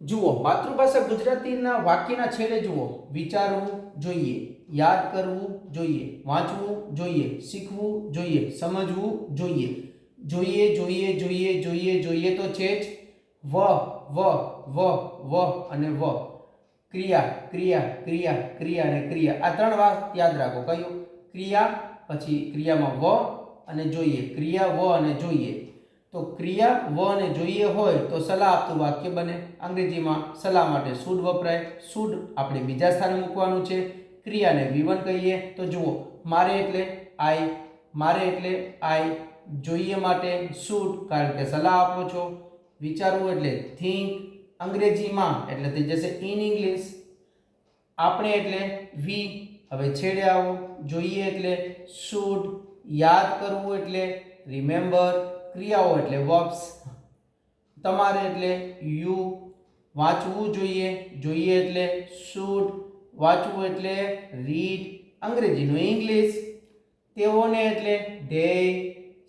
જુઓ, માતૃભાષા ગુજરાતીના વાક્યના છેડે જુઓ, વિચારવું જોઈએ, યાદ કરવું જોઈએ, વાંચવું જોઈએ, શીખવું જોઈએ, સમજવું જોઈએ. જોઈએ જોઈએ જોઈએ જોઈએ જોઈએ તો છે જ. વ વ વ વ અને વ. ક્રિયા ક્રિયા ક્રિયા ક્રિયા અને ક્રિયા, આ ત્રણ વાત યાદ રાખો. કયું? ક્રિયા, પછી ક્રિયામાં વ અને જોઈએ. ક્રિયા, વ અને જોઈએ. તો ક્રિયા, વ અને જોઈએ હોય તો સલાહ આપતું વાક્ય બને. અંગ્રેજીમાં સલાહ માટે શુડ વપરાય. શુડ આપણે બીજા સ્થાને મૂકવાનું છે. ક્રિયાને V1 કહીએ. તો જુઓ, મારે એટલે આઈ, મારે એટલે આઈ, જોઈએ માટે શુડ કારણ કે સલાહ આપો છો, વિચારવું એટલે થિંક અંગ્રેજીમાં એટલે થઈ જશે ઇન ઇંગ્લિશ, આપણે એટલે વી, હવે છેડે આવો, જોઈએ એટલે શુડ, યાદ કરવું એટલે રિમેમ્બર, ક્રિયાઓ એટલે વર્બ્સ, તમારે એટલે યુ, વાંચવું જોઈએ, જોઈએ એટલે શુડ, વાંચવું એટલે રીડ અંગ્રેજીનું ઇંગ્લિશ, તેઓને એટલે ધે,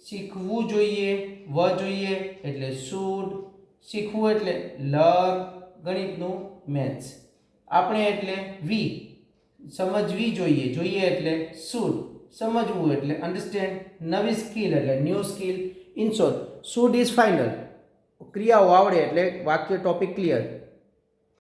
શીખવું જોઈએ, વ જોઈએ એટલે શુડ, શીખવું એટલે લર્ન ગણિતનું મેથ્સ, આપણે એટલે વી, સમજવી જોઈએ, જોઈએ એટલે શુડ, સમજવું એટલે અન્ડરસ્ટેન્ડ, નવી સ્કિલ એટલે new skill. In short, should is final. ક્રિયાઓ આવડે એટલે વાક્ય ટોપિક ક્લિયર.